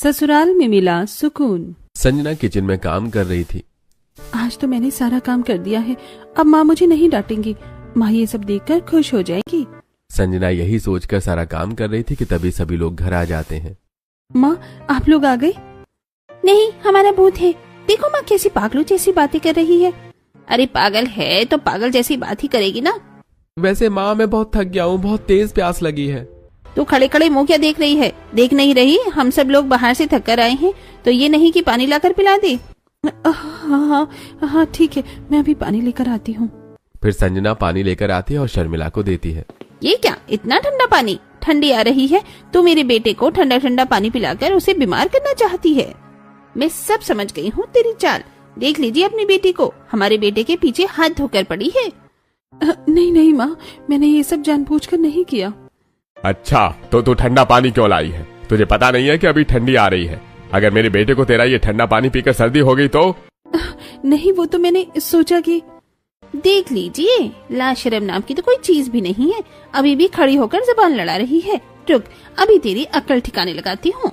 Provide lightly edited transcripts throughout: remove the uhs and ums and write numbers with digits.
ससुराल में मिला सुकून। संजना किचन में काम कर रही थी। आज तो मैंने सारा काम कर दिया है, अब माँ मुझे नहीं डांटेंगी। माँ ये सब देखकर खुश हो जाएगी। संजना यही सोचकर सारा काम कर रही थी कि तभी सभी लोग घर आ जाते हैं। माँ आप लोग आ गए? नहीं, हमारा भूत है। देखो माँ कैसी पागलों जैसी बातें कर रही है। अरे पागल है तो पागल जैसी बात ही करेगी ना। वैसे माँ मैं बहुत थक गया हूँ, बहुत तेज प्यास लगी है। तू खड़े खड़े मुंह क्या देख रही है? देख नहीं रही हम सब लोग बाहर से थक कर आए हैं, तो ये नहीं कि पानी लाकर पिला दे। हाँ हाँ ठीक है, मैं अभी पानी लेकर आती हूँ। फिर संजना पानी लेकर आती है और शर्मिला को देती है। ये क्या इतना ठंडा पानी? ठंडी आ रही है तो मेरे बेटे को ठंडा ठंडा पानी पिलाकर उसे बीमार करना चाहती है। मैं सब समझ गई हूँ तेरी चाल। देख लीजिए अपनी बेटी को, हमारे बेटे के पीछे हाथ धोकर पड़ी है। नहीं नहीं माँ, मैंने ये सब जानबूझकर नहीं किया। अच्छा तो तू ठंडा पानी क्यों लाई है? तुझे पता नहीं है कि अभी ठंडी आ रही है? अगर मेरे बेटे को तेरा ये ठंडा पानी पीकर सर्दी हो गई तो? नहीं, वो तो मैंने सोचा कि। देख लीजिए, लाशरम नाम की तो कोई चीज भी नहीं है, अभी भी खड़ी होकर जबान लड़ा रही है। रुक, अभी तेरी अक्ल ठिकाने लगाती हूँ।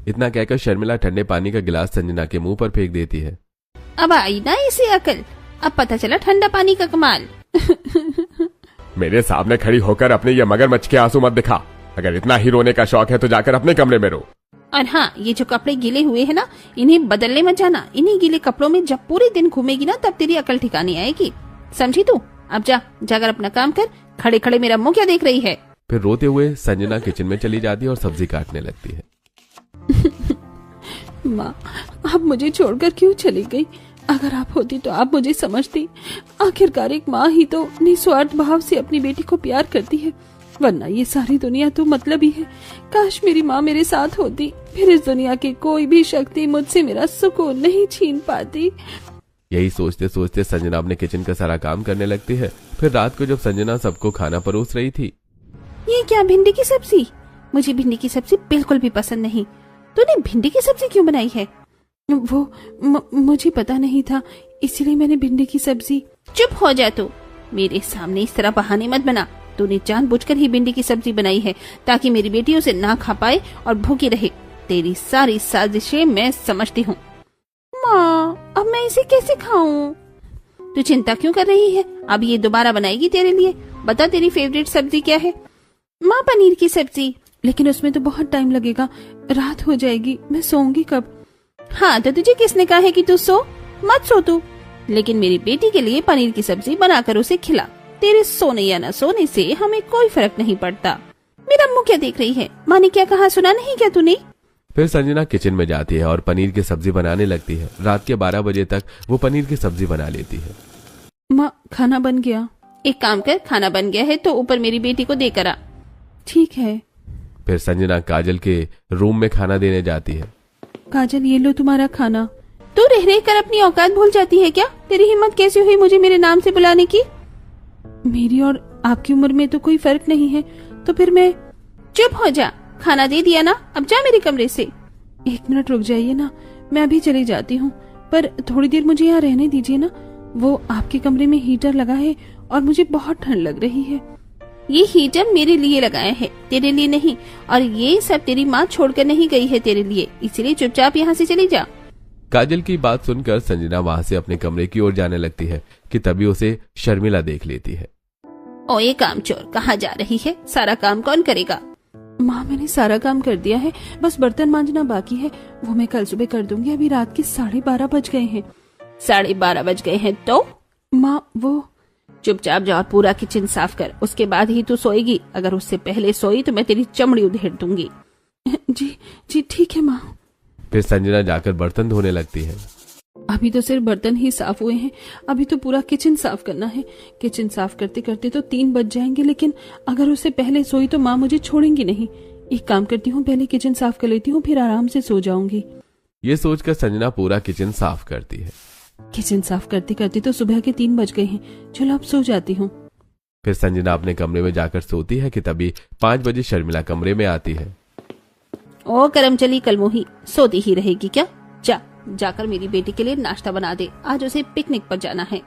इतना कहकर शर्मिला ठंडे पानी का गिलास संजना के मुंह पर फेंक देती है। अब आई ना इसे अकल, अब पता चला ठंडा पानी का कमाल। मेरे सामने खड़ी होकर अपने ये मगरमच्छ के आंसू मत दिखा। अगर इतना ही रोने का शौक है तो जाकर अपने कमरे में रो। और हाँ, ये जो कपड़े गीले हुए हैं ना, इन्हें बदलने मत जाना। इन्हीं गीले कपड़ों में जब पूरे दिन घूमेगी ना, तब तेरी अकल ठिकाने आएगी। समझी तू? अब जा, जाकर अपना काम कर। खड़े खड़े मेरा मुंह क्या देख रही है? फिर रोते हुए संजना किचन में चली जाती है और सब्जी काटने लगती है। माँ, आप मुझे छोड़कर क्यों चली गई? अगर आप होती तो आप मुझे समझती। आखिरकार एक माँ ही तो निस्वार्थ भाव से अपनी बेटी को प्यार करती है, वरना ये सारी दुनिया तो मतलब ही है। काश मेरी माँ मेरे साथ होती, फिर इस दुनिया की कोई भी शक्ति मुझसे मेरा सुकून नहीं छीन पाती। यही सोचते सोचते संजना अपने किचन का सारा काम करने लगती है। फिर रात को जब संजना सबको खाना परोस रही थी। ये क्या, भिंडी की सब्जी? मुझे भिंडी की सब्जी बिल्कुल भी पसंद नहीं। तूने भिंडी की सब्जी क्यों बनाई है? वो मुझे पता नहीं था, इसीलिए मैंने भिंडी की सब्जी। चुप हो जा तू, मेरे सामने इस तरह बहाने मत बना। तूने जानबूझकर ही भिंडी की सब्जी बनाई है ताकि मेरी बेटी उसे ना खा पाए और भूखी रहे। तेरी सारी साजिशें मैं समझती हूँ। माँ, अब मैं इसे कैसे खाऊं? तू चिंता क्यों कर रही है? अब ये दोबारा बनाएगी तेरे लिए। बता तेरी फेवरेट सब्जी क्या है? माँ, पनीर की सब्जी। लेकिन उसमें तो बहुत टाइम लगेगा, रात हो जाएगी, मैं सोऊंगी कब? हाँ तो तुझे किसने कहा है कि तू सो? मत सो तू, लेकिन मेरी बेटी के लिए पनीर की सब्जी बनाकर उसे खिला। तेरे सोने या न सोने से हमें कोई फर्क नहीं पड़ता। मेरा मुंह क्या देख रही है? माँ ने क्या कहा, सुना नहीं क्या तूने? फिर संजना किचन में जाती है और पनीर की सब्जी बनाने लगती है। रात के 12 बजे तक वो पनीर की सब्जी बना लेती है। माँ, खाना बन गया। एक काम कर, खाना बन गया है तो ऊपर मेरी बेटी को देकर आ। ठीक है। फिर संजना काजल के रूम में खाना देने जाती है। काजल, ये लो तुम्हारा खाना। तू रह रह कर अपनी औकात भूल जाती है क्या? तेरी हिम्मत कैसे हुई मुझे मेरे नाम से बुलाने की? मेरी और आपकी उम्र में तो कोई फर्क नहीं है, तो फिर मैं। चुप हो जा, खाना दे दिया ना, अब जा मेरे कमरे से। 1 मिनट रुक जाइए ना, मैं अभी चली जाती हूँ, पर थोड़ी देर मुझे यहाँ रहने दीजिए ना। वो आपके कमरे में हीटर लगा है और मुझे बहुत ठंड लग रही है। ये हीटर मेरे लिए लगाया है, तेरे लिए नहीं। और ये सब तेरी माँ छोड़कर नहीं गई है तेरे लिए, इसलिए चुपचाप यहाँ से चली जा। काजल की बात सुनकर संजना वहाँ से अपने कमरे की ओर जाने लगती है कि तभी उसे शर्मिला देख लेती है। ओए कामचोर, कहाँ जा रही है? सारा काम कौन करेगा? माँ, मैंने सारा काम कर दिया है, बस बर्तन मांजना बाकी है, वो मैं कल सुबह कर दूंगी। अभी रात के 12:30 बज गए हैं। 12:30 बज गए हैं तो? माँ, वो। चुपचाप जा और पूरा किचन साफ कर, उसके बाद ही तू सोएगी। अगर उससे पहले सोई तो मैं तेरी चमड़ी उधेड़ दूंगी। जी जी ठीक है माँ। फिर संजना जाकर बर्तन धोने लगती है। अभी तो सिर्फ बर्तन ही साफ हुए हैं, अभी तो पूरा किचन साफ करना है। किचन साफ करते करते तो 3 बज जाएंगे, लेकिन अगर उससे पहले सोई तो माँ मुझे छोड़ेंगी नहीं। एक काम करती हूँ, पहले किचन साफ कर लेती हूँ, फिर आराम से सो जाऊंगी। ये सोचकर संजना पूरा किचन साफ करती है। किचन साफ करते करते तो सुबह के 3 बज गए हैं। चलो अब सो जाती हूँ। फिर संजना अपने कमरे में जाकर सोती है कि तभी 5 बजे शर्मिला कमरे में आती है। ओ करमचली कलमोही, सोती ही रहेगी क्या? जाकर मेरी बेटी के लिए नाश्ता बना दे, आज उसे पिकनिक पर जाना है।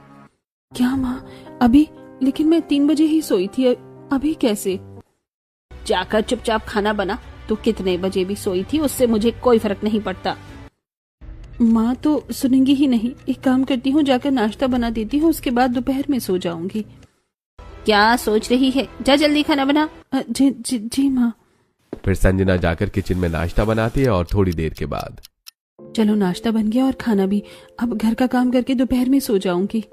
क्या माँ, अभी? लेकिन मैं 3 बजे ही सोई थी, अभी कैसे? जाकर चुपचाप खाना बना, तू कितने बजे भी सोई थी उससे मुझे कोई फर्क नहीं पड़ता। माँ तो सुनेंगी ही नहीं। एक काम करती हूँ, जाकर नाश्ता बना देती हूँ, उसके बाद दोपहर में सो जाऊंगी। क्या सोच रही है? जा जल्दी खाना बना। जी जी, जी माँ। फिर संजना जाकर किचन में नाश्ता बनाती है और थोड़ी देर के बाद चलो नाश्ता बन गया और खाना भी, अब घर का काम करके दोपहर में सो जाऊंगी।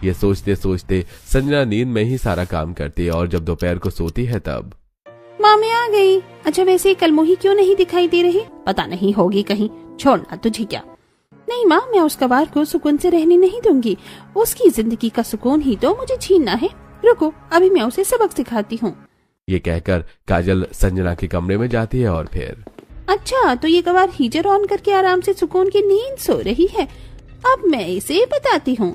ये सोचते सोचते संजना नींद में ही सारा काम करती है और जब दोपहर को सोती है तब माँ मैं आ गई। अच्छा वैसे कल मोही क्यों नहीं दिखाई दे रही? पता नहीं होगी कहीं। छोड़ना तुझे क्या। नहीं माँ, मैं उस गवार को सुकून से रहने नहीं दूंगी। उसकी जिंदगी का सुकून ही तो मुझे छीनना है। रुको, अभी मैं उसे सबक सिखाती हूँ। ये कहकर काजल संजना के कमरे में जाती है और फिर अच्छा तो ये गवार हीटर ऑन करके आराम से सुकून की नींद सो रही है। अब मैं इसे बताती हूँ।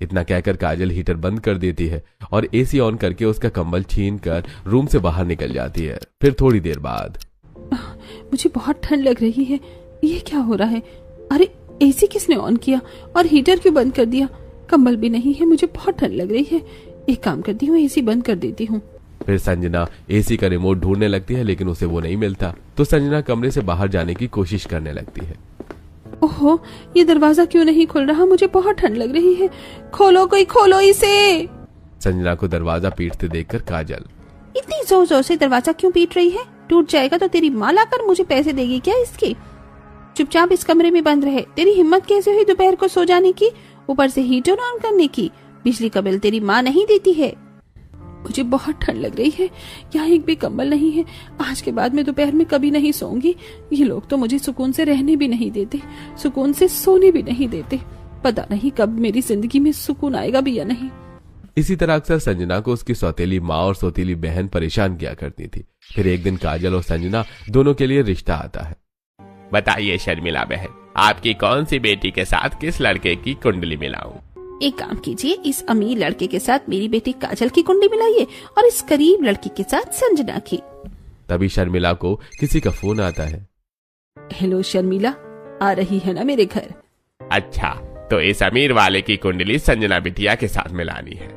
इतना कहकर काजल हीटर बंद कर देती है और एसी ऑन करके उसका कंबल छीन कर रूम से बाहर निकल जाती है। फिर थोड़ी देर बाद मुझे बहुत ठंड लग रही है। ये क्या हो रहा है? अरे एसी किसने ऑन किया और हीटर क्यों बंद कर दिया? कंबल भी नहीं है, मुझे बहुत ठंड लग रही है। एक काम करती हूँ, एसी बंद कर देती हूँ। फिर संजना एसी का रिमोट ढूंढने लगती है लेकिन उसे वो नहीं मिलता, तो संजना कमरे से बाहर जाने की कोशिश करने लगती है। ओहो, ये दरवाजा क्यों नहीं खुल रहा? मुझे बहुत ठंड लग रही है। खोलो, कोई खोलो इसे। संजना को दरवाजा पीटते देखकर काजल इतनी जोर जोर से दरवाजा क्यों पीट रही है? टूट जाएगा तो तेरी माँ लाकर मुझे पैसे देगी क्या इसके? चुपचाप इस कमरे में बंद रहे। तेरी हिम्मत कैसे हुई दोपहर को सो जाने की, ऊपर से हीटर ऑन करने की? बिजली का बिल तेरी माँ नहीं देती है। मुझे बहुत ठंड लग रही है। यहाँ एक भी कंबल नहीं है। आज के बाद मैं दोपहर में कभी नहीं सोऊंगी। ये लोग तो मुझे सुकून से रहने भी नहीं देते, सुकून से सोने भी नहीं देते। पता नहीं कब मेरी जिंदगी में सुकून आएगा भी या नहीं। इसी तरह अक्सर संजना को उसकी सौतेली माँ और सौतेली बहन परेशान किया करती थी। फिर एक दिन काजल और संजना दोनों के लिए रिश्ता आता है। बताइए शर्मिला बहन, आपकी कौन सी बेटी के साथ किस लड़के की कुंडली मिलाऊं? एक काम कीजिए, इस अमीर लड़के के साथ मेरी बेटी काजल की कुंडली मिलाइए और इस गरीब लड़की के साथ संजना की। तभी शर्मिला को किसी का फोन आता है। हेलो शर्मिला, आ रही है ना मेरे घर? अच्छा, तो इस अमीर वाले की कुंडली संजना बिटिया के साथ मिलानी है।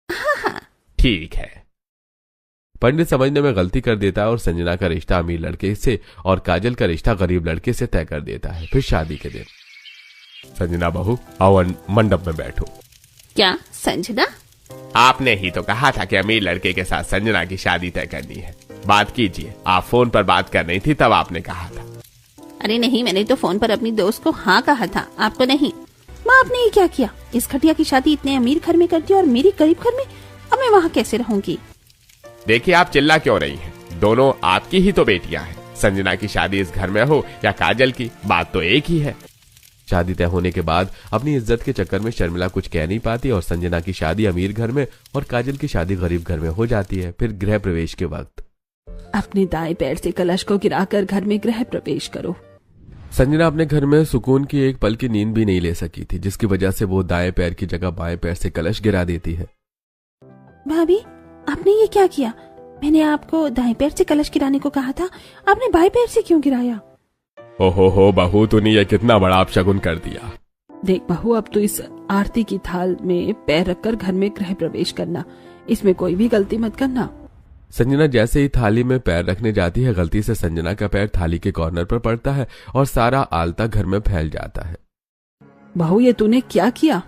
हाँ। ठीक है। पंडित समझने में गलती कर देता है और संजना का रिश्ता अमीर लड़के से और काजल का रिश्ता गरीब लड़के से तय कर देता है। फिर शादी के दिन संजना बहू, आओ मंडप में बैठो। क्या संजना? आपने ही तो कहा था कि अमीर लड़के के साथ संजना की शादी तय करनी है। बात कीजिए। आप फोन पर बात कर रही थी तब आपने कहा था। अरे नहीं, मैंने तो फोन पर अपनी दोस्त को हाँ कहा था, आपको नहीं। माँ आपने ये क्या किया? इस घटिया की शादी इतने अमीर घर में कर दी और मेरी गरीब घर में। अब मैं वहाँ कैसे रहूंगी? देखिए आप चिल्ला क्यों रही हैं? दोनों आपकी ही तो बेटियां हैं। संजना की शादी इस घर में हो या काजल की, बात तो एक ही है। शादी तय होने के बाद अपनी इज्जत के चक्कर में शर्मिला कुछ कह नहीं पाती और संजना की शादी अमीर घर में और काजल की शादी गरीब घर में हो जाती है। फिर गृह प्रवेश के वक्त अपने दाएं पैर से कलश को गिराकर घर में गृह प्रवेश करो। संजना अपने घर में सुकून की एक पल की नींद भी नहीं ले सकी थी, जिसकी वजह से वो दाएं पैर की जगह बाएं पैर से कलश गिरा देती है। भाभी, आपने ये क्या किया? मैंने आपको दाएं पैर से कलश गिराने को कहा था, आपने बाएं पैर से क्यों गिराया? ओहो बहू, तूने ये कितना बड़ा अपशगुन कर दिया। देख बहू, अब तो इस आरती की थाल में पैर रखकर घर में गृह प्रवेश करना, इसमें कोई भी गलती मत करना। संजना जैसे ही थाली में पैर रखने जाती है, गलती से संजना का पैर थाली के कॉर्नर पर पड़ता है और सारा आलता घर में फैल जाता है। बहू, ये तूने क्या किया?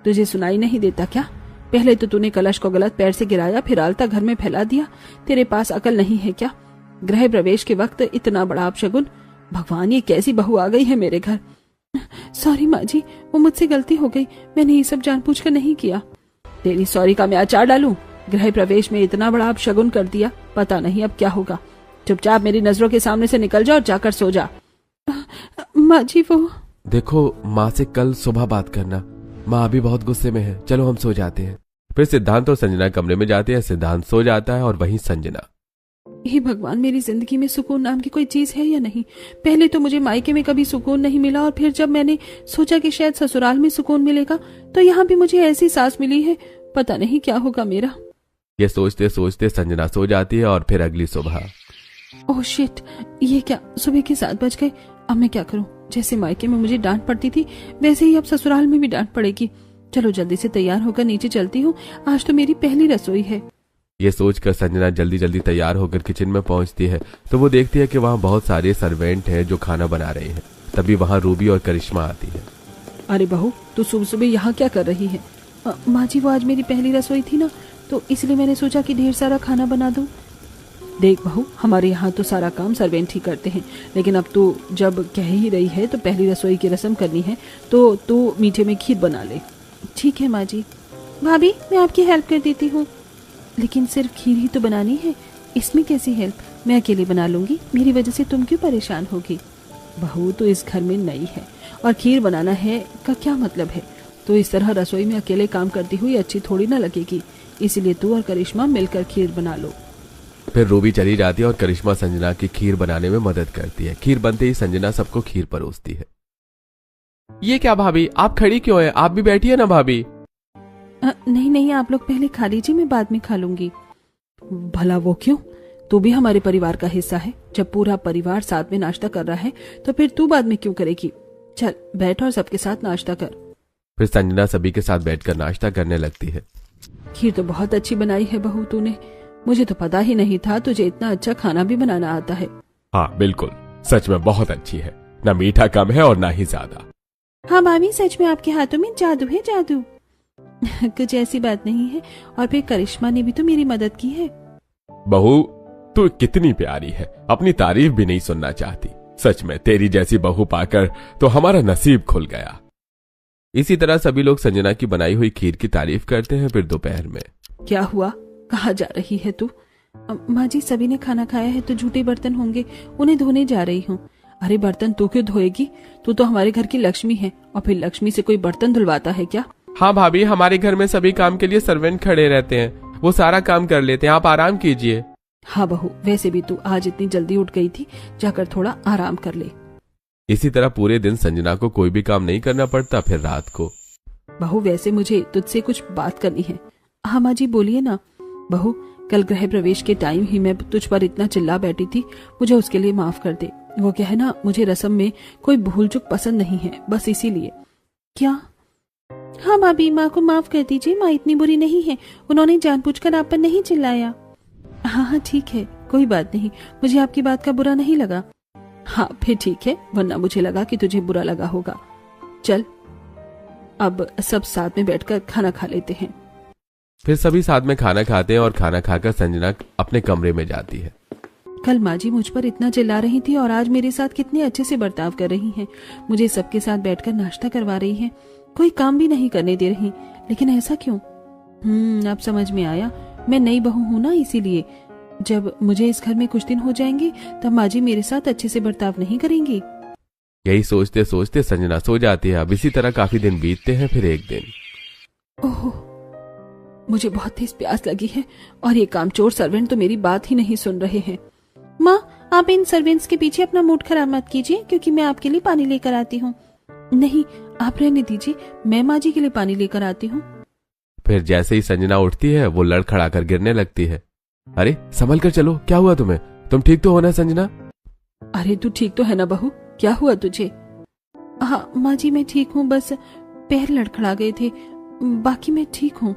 तुझे सुनाई नहीं देता क्या? पहले तो तूने कलश को गलत पैर से गिराया, फिर आलता घर में फैला दिया। तेरे पास अकल नहीं है क्या? गृह प्रवेश के वक्त इतना बड़ा अपशगुन। भगवान, ये कैसी बहू आ गई है मेरे घर। सॉरी माँ जी, वो मुझसे गलती हो गई। मैंने ये सब जानबूझकर नहीं किया। तेरी सॉरी का मैं अचार डालूं? गृह प्रवेश में इतना बड़ा अपशगुन कर दिया, पता नहीं अब क्या होगा। चुपचाप मेरी नजरों के सामने से निकल जा और जाकर सो जा। माँ जी वो देखो, माँ से कल सुबह बात करना। माँ अभी बहुत गुस्से में है, चलो हम सो जाते हैं। फिर सिद्धांत और संजना कमरे में जाते हैं। सिद्धांत सो जाता है और वहीं संजना। हे भगवान, मेरी जिंदगी में सुकून नाम की कोई चीज है या नहीं? पहले तो मुझे मायके में कभी सुकून नहीं मिला और फिर जब मैंने सोचा कि शायद ससुराल में सुकून मिलेगा तो यहाँ भी मुझे ऐसी सास मिली है। पता नहीं क्या होगा मेरा। ये सोचते सोचते संजना सो जाती है और फिर अगली सुबह ओह शिट, ये क्या, सुबह के 7 बज गए। अब मैं क्या करूं? जैसे मायके में मुझे डांट पड़ती थी वैसे ही अब ससुराल में भी डांट पड़ेगी। चलो जल्दी से तैयार होकर नीचे चलती हूँ, आज तो मेरी पहली रसोई है। ये सोचकर संजना जल्दी जल्दी तैयार होकर किचन में पहुंचती है तो वो देखती है कि वहाँ बहुत सारे सर्वेंट हैं जो खाना बना रहे हैं। तभी वहाँ रूबी और करिश्मा आती है। अरे बहू, तू सुबह सुबह यहाँ क्या कर रही है? माँ जी, वो आज मेरी पहली रसोई थी ना, तो इसलिए मैंने सोचा कि ढेर सारा खाना बना दूं। देख बहू, हमारे यहाँ तो सारा काम सर्वेंट ही करते हैं, लेकिन अब तू जब कह ही रही है तो पहली रसोई की रस्म करनी है, तो तू मीठे में खीर बना ले। ठीक है माँ जी। भाभी, मैं आपकी हेल्प कर देती हूँ। लेकिन सिर्फ खीर ही तो बनानी है, इसमें कैसी हेल्प? मैं अकेले बना लूंगी, मेरी वजह से तुम क्यों परेशान होगी? बहू, तो इस घर में नई है और खीर बनाना है का क्या मतलब है? तो इस तरह रसोई में अकेले काम करती हुई अच्छी थोड़ी ना लगेगी, इसलिए तू और करिश्मा मिलकर खीर बना लो। फिर रूबी चली जाती है और करिश्मा संजना की खीर बनाने में मदद करती है। खीर बनते ही संजना सबको खीर परोसती है। ये क्या भाभी, आप खड़ी क्यों है? आप भी बैठिए ना भाभी। नहीं नहीं, आप लोग पहले खा लीजिए, मैं बाद में खा लूंगी। भला वो क्यों? तू भी हमारे परिवार का हिस्सा है। जब पूरा परिवार साथ में नाश्ता कर रहा है तो फिर तू बाद में क्यों करेगी? चल बैठ और सबके साथ नाश्ता कर। फिर संजना सभी के साथ बैठकर नाश्ता करने लगती है। खीर तो बहुत अच्छी बनाई है बहू तूने, मुझे तो पता ही नहीं था तुझे इतना अच्छा खाना भी बनाना आता है। हाँ बिल्कुल, सच में बहुत अच्छी है, ना मीठा कम है और ना ही ज्यादा। हाँ भाभी, सच में आपके हाथों में जादू है, जादू। कुछ ऐसी बात नहीं है, और फिर करिश्मा ने भी तो मेरी मदद की है। बहू तू कितनी प्यारी है, अपनी तारीफ भी नहीं सुनना चाहती। सच में तेरी जैसी बहू पाकर तो हमारा नसीब खुल गया। इसी तरह सभी लोग संजना की बनाई हुई खीर की तारीफ करते हैं। फिर दोपहर में क्या हुआ? कहाँ जा रही है तू? माँ जी, सभी ने खाना खाया है तो झूठे बर्तन होंगे, उन्हें धोने जा रही हूँ। अरे बर्तन तू क्यों धोएगी? तू तो हमारे घर की लक्ष्मी है, और फिर लक्ष्मी से कोई बर्तन धुलवाता है क्या? हाँ भाभी, हमारे घर में सभी काम के लिए सर्वेंट खड़े रहते हैं, वो सारा काम कर लेते हैं, आप आराम कीजिए। हाँ बहू, वैसे भी तू आज इतनी जल्दी उठ गई थी, जाकर थोड़ा आराम कर ले। इसी तरह पूरे दिन संजना को कोई भी काम नहीं करना पड़ता। फिर रात को, बहू वैसे मुझे तुझसे कुछ बात करनी है। हाँ माँ जी, बोलिए ना। बहू, कल गृह प्रवेश के टाइम ही मैं तुझ पर इतना चिल्ला बैठी थी, मुझे उसके लिए माफ कर दे। वो क्या है ना, मुझे रस्म में कोई भूल चूक पसंद नहीं है, बस इसीलिए। क्या? हाँ भाभी, माँ को माफ कर दीजिए, माँ इतनी बुरी नहीं है, उन्होंने जानबूझकर आप पर नहीं चिल्लाया। हाँ हाँ ठीक है, कोई बात नहीं, मुझे आपकी बात का बुरा नहीं लगा। हाँ फिर ठीक है, वरना मुझे लगा कि तुझे बुरा लगा होगा। चल अब सब साथ में बैठकर खाना खा लेते हैं। फिर सभी साथ में खाना खाते हैं और खाना खाकर संजना अपने कमरे में जाती है। कल माँ जी मुझ पर इतना चिल्ला रही थी और आज मेरे साथ कितने अच्छे से बर्ताव कर रही हैं। मुझे सबके साथ बैठकर नाश्ता करवा रही हैं, कोई काम भी नहीं करने दे रही, लेकिन ऐसा क्यों? अब समझ में आया, मैं नई बहू हूँ ना, इसीलिए। जब मुझे इस घर में कुछ दिन हो जाएंगे तब माँ जी मेरे साथ अच्छे से बर्ताव नहीं करेंगी। यही सोचते सोचते संजना सो जाती है। अब इसी तरह काफी दिन बीतते हैं। फिर एक दिन, ओह, मुझे बहुत तेज प्यास लगी है और ये कामचोर सर्वेंट तो मेरी बात ही नहीं सुन रहे हैं। माँ, आप इन सर्वेंट्स के पीछे अपना मूड खराब मत कीजिए, क्योंकि मैं आपके लिए पानी लेकर आती हूँ। नहीं, आप रहने दीजिए, मैं माँ जी के लिए पानी लेकर आती हूँ। फिर जैसे ही संजना उठती है वो लड़खड़ाकर गिरने लगती है। अरे संभल कर चलो, क्या हुआ तुम्हें? तुम ठीक तो हो ना संजना? अरे तू ठीक तो है ना बहू, क्या हुआ तुझे? हाँ माँ जी, मैं ठीक हूँ, बस पैर लड़खड़ा गए थे, बाकी मैं ठीक हूँ।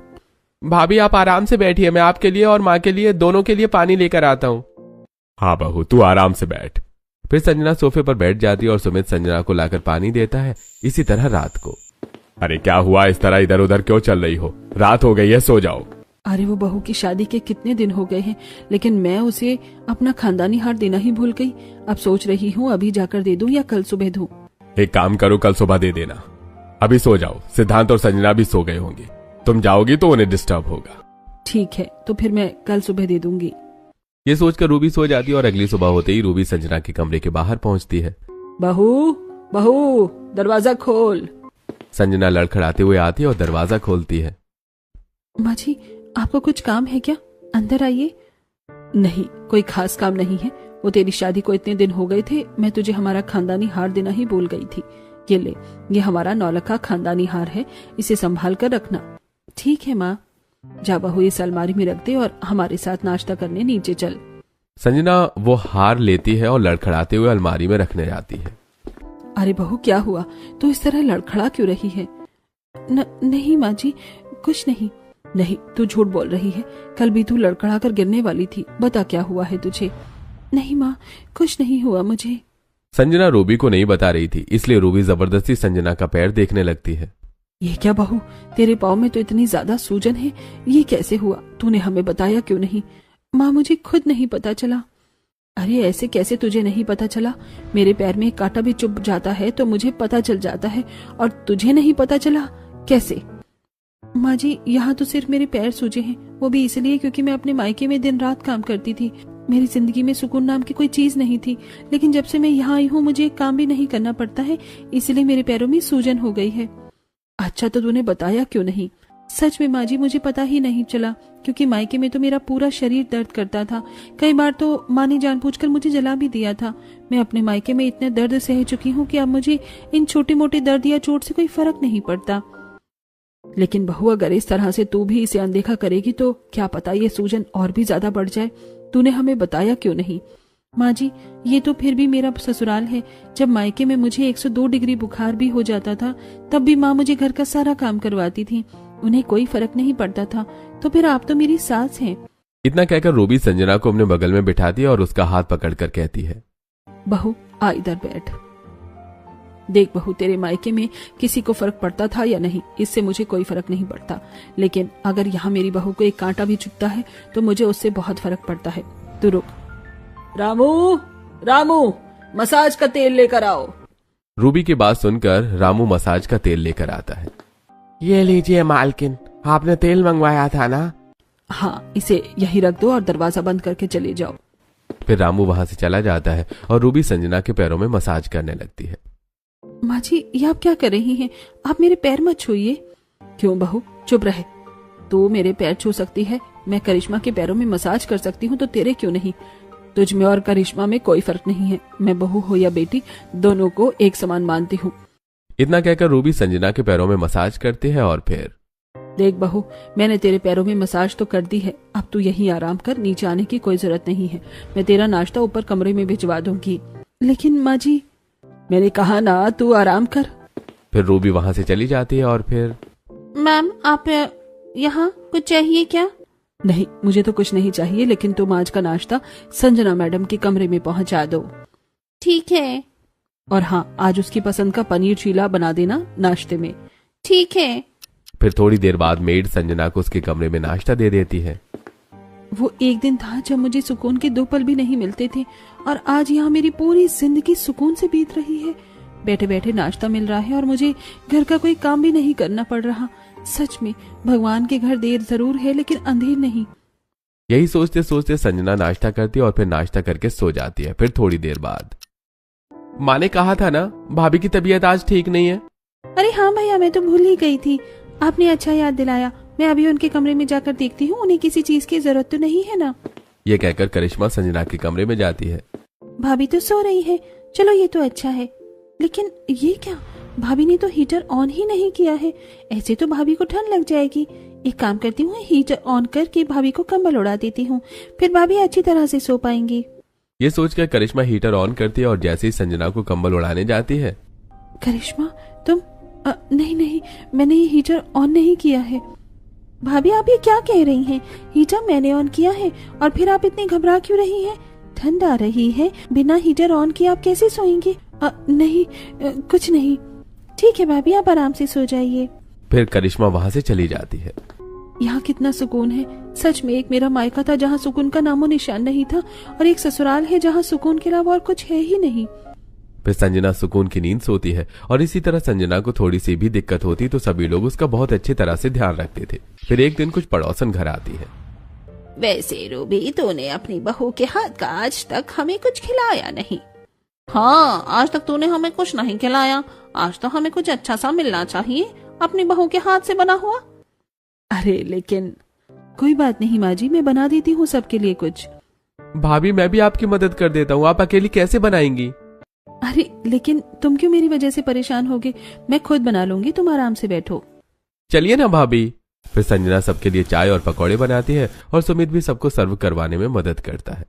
भाभी आप आराम से बैठिए, मैं आपके लिए और माँ के लिए, दोनों के लिए पानी लेकर आता हूँ। हाँ बहू, तू आराम से बैठ। फिर संजना सोफे पर बैठ जाती है और सुमित संजना को लाकर पानी देता है। इसी तरह रात को, अरे क्या हुआ, इस तरह इधर उधर क्यों चल रही हो? रात हो गई है, सो जाओ। अरे वो बहू की शादी के कितने दिन हो गए हैं, लेकिन मैं उसे अपना खानदानी हार देना ही भूल गई। अब सोच रही हूँ अभी जाकर दे दूं या कल सुबह दूं। एक काम करो, कल सुबह दे देना। अभी सो जाओ, सिद्धांत और संजना भी सो गए होंगे, तुम जाओगी तो उन्हें डिस्टर्ब होगा। ठीक है, तो फिर मैं कल सुबह दे दूंगी। ये सोचकर रूबी सो जाती है और अगली सुबह होते ही रूबी संजना के कमरे के बाहर पहुंचती है। बहू, बहू, दरवाजा खोल। संजना लड़खड़ाते हुए आती है और दरवाजा खोलती है। माँ जी, आपको कुछ काम है क्या? अंदर आइए। नहीं, कोई खास काम नहीं है, वो तेरी शादी को इतने दिन हो गए थे, मैं तुझे हमारा खानदानी हार देना ही भूल गई थी। ये ले, ये हमारा नौलखा खानदानी हार है, इसे संभाल कर रखना। ठीक है माँ। जा बहू, इस अलमारी में रख दे और हमारे साथ नाश्ता करने नीचे चल। संजना वो हार लेती है और लड़खड़ाते हुए अलमारी में रखने जाती है। अरे बहू, क्या हुआ? तू इस तरह लड़खड़ा क्यों रही है? नहीं माँ जी, कुछ नहीं, नहीं, तू झूठ बोल रही है। कल भी तू लड़खड़ा कर गिरने वाली थी। बता क्या हुआ है तुझे? नहीं माँ, कुछ नहीं हुआ मुझे। संजना रूबी को नहीं बता रही थी, इसलिए रूबी जबरदस्ती संजना का पैर देखने लगती है। ये क्या बहू, तेरे पाँव में तो इतनी ज्यादा सूजन है, ये कैसे हुआ? तूने हमें बताया क्यों नहीं? माँ, मुझे खुद नहीं पता चला। अरे ऐसे कैसे तुझे नहीं पता चला? मेरे पैर में एक कांटा भी चुभ जाता है तो मुझे पता चल जाता है, और तुझे नहीं पता चला? कैसे? माँ जी, यहाँ तो सिर्फ मेरे पैर सूजे हैं, वो भी इसलिए क्योंकि मैं अपने मायके में दिन रात काम करती थी। मेरी जिंदगी में सुकून नाम की कोई चीज नहीं थी, लेकिन जब से मैं यहाँ आई हूँ मुझे एक काम भी नहीं करना पड़ता है, इसलिए मेरे पैरों में सूजन हो गई है। अच्छा, तो तूने बताया क्यों नहीं? सच में माँ जी, मुझे पता ही नहीं चला, क्योंकि मायके में तो मेरा पूरा शरीर दर्द करता था। कई बार तो माँ ने जानबूझकर मुझे जला भी दिया था। मैं अपने मायके में इतने दर्द सह चुकी हूँ कि अब मुझे इन छोटे मोटे दर्द या चोट से कोई फर्क नहीं पड़ता। लेकिन बहू, अगर इस तरह से तू भी इसे अनदेखा करेगी तो क्या पता ये सूजन और भी ज्यादा बढ़ जाए। तूने हमें बताया क्यों नहीं? माँ जी, ये तो फिर भी मेरा ससुराल है। जब मायके में मुझे 102 डिग्री बुखार भी हो जाता था, तब भी माँ मुझे घर का सारा काम करवाती थी, उन्हें कोई फर्क नहीं पड़ता था। तो फिर आप तो मेरी सास हैं। इतना कहकर रूबी संजना को अपने बगल में बिठाती है और उसका हाथ पकड़कर कहती है, बहू आ इधर बैठ। देख बहू, तेरे मायके में किसी को फर्क पड़ता था या नहीं, इससे मुझे कोई फर्क नहीं पड़ता, लेकिन अगर यहाँ मेरी बहू को एक कांटा भी चुभता है तो मुझे उससे बहुत फर्क पड़ता है। तू रुक। रामू, रामू, मसाज का तेल लेकर आओ। रूबी की बात सुनकर रामू मसाज का तेल लेकर आता है। ये लीजिए मालकिन, आपने तेल मंगवाया था ना? हाँ, इसे यहीं रख दो और दरवाजा बंद करके चले जाओ। फिर रामू वहां से चला जाता है और रूबी संजना के पैरों में मसाज करने लगती है। माँ जी, ये आप क्या कर रही हैं? आप मेरे पैर मत छूइए। क्यों बहू, चुप रहे। तू मेरे पैर छू सकती है, मैं करिश्मा के पैरों में मसाज कर सकती हूँ, तो तेरे क्यों नहीं? तुझ में और करिश्मा में कोई फर्क नहीं है। मैं बहू हो या बेटी, दोनों को एक समान मानती हूँ। इतना कहकर रूबी संजना के पैरों में मसाज करती है और फिर, देख बहू, मैंने तेरे पैरों में मसाज तो कर दी है, अब तू यहीं आराम कर, नीचे आने की कोई जरूरत नहीं है। मैं तेरा नाश्ता ऊपर कमरे में भिजवा दूंगी। लेकिन माँ जी, मैंने कहा ना, तू आराम कर। फिर रूबी वहां से चली जाती है और फिर, मैम, आप यहाँ कुछ चाहिए क्या? नहीं, मुझे तो कुछ नहीं चाहिए, लेकिन तुम आज का नाश्ता संजना मैडम के कमरे में पहुंचा दो। ठीक है। और हाँ, आज उसकी पसंद का पनीर चीला बना देना नाश्ते में। ठीक है। फिर थोड़ी देर बाद मेड संजना को उसके कमरे में नाश्ता दे देती है। वो एक दिन था जब मुझे सुकून के 2 पल भी नहीं मिलते थे, और आज यहाँ मेरी पूरी जिंदगी सुकून से बीत रही है। बैठे बैठे नाश्ता मिल रहा है और मुझे घर का कोई काम भी नहीं करना पड़ रहा। सच में भगवान के घर देर जरूर है, लेकिन अंधेर नहीं। यही सोचते सोचते संजना नाश्ता करती है और फिर नाश्ता करके सो जाती है। फिर थोड़ी देर बाद, माँ ने कहा था ना, भाभी की तबीयत आज ठीक नहीं है। अरे हाँ भैया, मैं तो भूल ही गई थी, आपने अच्छा याद दिलाया। मैं अभी उनके कमरे में जाकर देखती हूँ, उन्हें किसी चीज की जरूरत तो नहीं है ना? ये कहकर करिश्मा संजना के कमरे में जाती है। भाभी तो सो रही है, चलो ये तो अच्छा है। लेकिन ये क्या, भाभी ने तो हीटर ऑन ही नहीं किया है। ऐसे तो भाभी को ठंड लग जाएगी। एक काम करती हूँ, हीटर ऑन करके भाभी को कंबल उड़ा देती हूँ, फिर भाभी अच्छी तरह से सो पाएंगी। ये सोचकर करिश्मा हीटर ऑन करती है और जैसे ही संजना को कंबल उड़ाने जाती है, करिश्मा तुम नहीं, मैंने ये हीटर ऑन नहीं किया है। भाभी, आप ये क्या कह रही हैं? हीटर मैंने ऑन किया है, और फिर आप इतनी घबरा क्यों रही हैं? ठंड आ रही है, बिना हीटर ऑन किए आप कैसे सोएंगी? नहीं, कुछ नहीं। ठीक है भाभी, आप आराम से सो जाइए। फिर करिश्मा वहां से चली जाती है। यहाँ कितना सुकून है। सच में एक मेरा मायका था जहाँ सुकून का नामो निशान नहीं था, और एक ससुराल है जहाँ सुकून के अलावा और कुछ है ही नहीं। फिर संजना सुकून की नींद सोती है, और इसी तरह संजना को थोड़ी सी भी दिक्कत होती तो सभी लोग उसका बहुत अच्छी तरह से ध्यान रखते थे। फिर एक दिन कुछ पड़ोसन घर आती है। वैसे रूबी, तूने अपनी बहू के हाथ का आज तक हमें कुछ खिलाया नहीं। हाँ, आज तक तूने हमें कुछ नहीं खिलाया। आज तो हमें कुछ अच्छा सा मिलना चाहिए, अपनी बहू के हाथ से बना हुआ। अरे लेकिन कोई बात नहीं माँ जी, मैं बना देती हूँ सबके लिए कुछ। भाभी, मैं भी आपकी मदद कर देता हूँ, आप अकेली कैसे बनाएंगी? अरे लेकिन तुम क्यों मेरी वजह से परेशान होगे? मैं खुद बना लूंगी, तुम आराम से बैठो। चलिए ना भाभी। फिर संजना सबके लिए चाय और पकौड़े बनाती है और सुमित भी सबको सर्व करवाने में मदद करता है।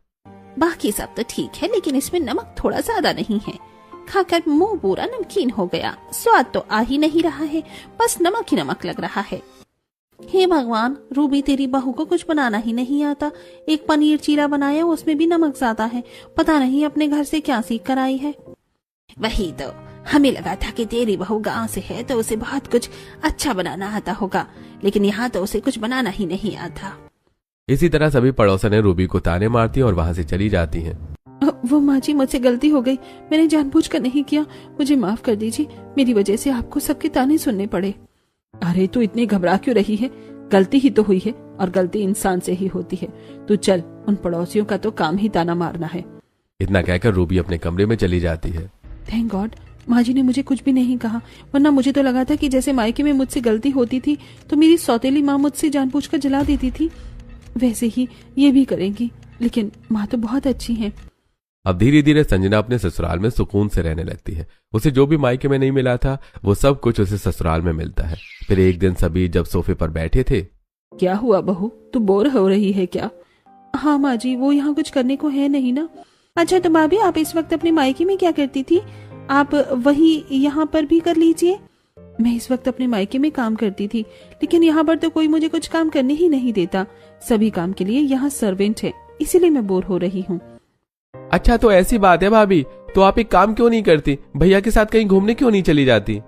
बाकी सब तो ठीक है, लेकिन इसमें नमक थोड़ा ज्यादा नहीं है। खाकर मुंह पूरा नमकीन हो गया। स्वाद तो आ ही नहीं रहा है, बस नमक ही नमक लग रहा है। हे भगवान, रूबी तेरी बहू को कुछ बनाना ही नहीं आता। एक पनीर चीला बनाया, उसमें भी नमक ज्यादा है। पता नहीं अपने घर से क्या सीख कर आई है। वही तो, हमें लगा था कि तेरी बहू गांव से है तो उसे बहुत कुछ अच्छा बनाना आता होगा, लेकिन यहाँ तो उसे कुछ बनाना ही नहीं आता। इसी तरह सभी पड़ोसनें रूबी को ताने मारती और वहां से चली जाती हैं। वो माँ जी, मुझसे गलती हो गई, मैंने जानबूझकर नहीं किया, मुझे माफ कर दीजिए। मेरी वजह से आपको सबके ताने सुनने पड़े। अरे तू इतनी घबरा क्यों रही है? गलती ही तो हुई है और गलती इंसान से ही होती है। तू चल, उन पड़ोसियों का तो काम ही ताना मारना है। इतना कहकर रूबी अपने कमरे में चली जाती है। थैंक गॉड, माँ जी ने मुझे कुछ भी नहीं कहा, वरना मुझे तो लगा था कि जैसे मायके में मुझसे गलती होती थी तो मेरी सौतेली माँ मुझसे जानबूझकर जला देती थी, वैसे ही ये भी करेंगी। लेकिन माँ तो बहुत अच्छी हैं। अब धीरे धीरे संजना अपने ससुराल में सुकून से रहने लगती है। उसे जो भी मायके में नहीं मिला था वो सब कुछ उसे ससुराल में मिलता है। फिर एक दिन सभी जब सोफे पर बैठे थे। क्या हुआ बहू, तू बोर हो रही है क्या? हाँ माँ जी, वो यहाँ कुछ करने को है नहीं ना। अच्छा तो भाभी, आप इस वक्त अपने मायके में क्या करती थी? आप वही यहाँ पर भी कर लीजिए। मैं इस वक्त अपने मायके में काम करती थी, लेकिन यहाँ पर तो कोई मुझे कुछ काम करने ही नहीं देता। सभी काम के लिए यहाँ सर्वेंट है, इसीलिए मैं बोर हो रही हूँ। अच्छा तो ऐसी बात है भाभी, तो आप एक काम क्यों नहीं करती? भैया के साथ कहीं घूमने क्यों नहीं चली जाती?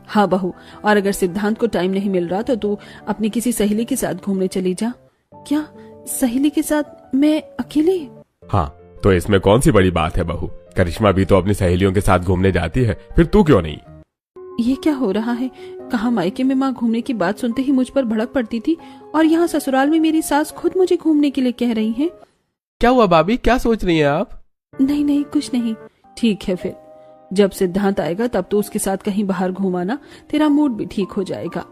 हाँ बहू, और अगर सिद्धांत को टाइम नहीं मिल रहा तो तू अपनी किसी सहेली के साथ घूमने चली जा। क्या सहेली के साथ? मैं अकेले? हाँ, तो इसमें कौन सी बड़ी बात है बहू? करिश्मा भी तो अपनी सहेलियों के साथ घूमने जाती है, फिर तू क्यों नहीं? ये क्या हो रहा है? कहाँ मायके में माँ घूमने की बात सुनते ही मुझ पर भड़क पड़ती थी, और यहाँ ससुराल में मेरी सास खुद मुझे घूमने के लिए कह रही है। क्या हुआ भाभी, क्या सोच रही हैं आप? नहीं नहीं, कुछ नहीं। ठीक है, फिर जब सिद्धांत आएगा तब तो उसके साथ कहीं बाहर घुमाना, तेरा मूड भी ठीक हो जाएगा।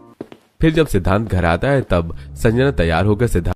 फिर जब सिद्धांत घर आता है तब संजना तैयार होकर सिद्धांत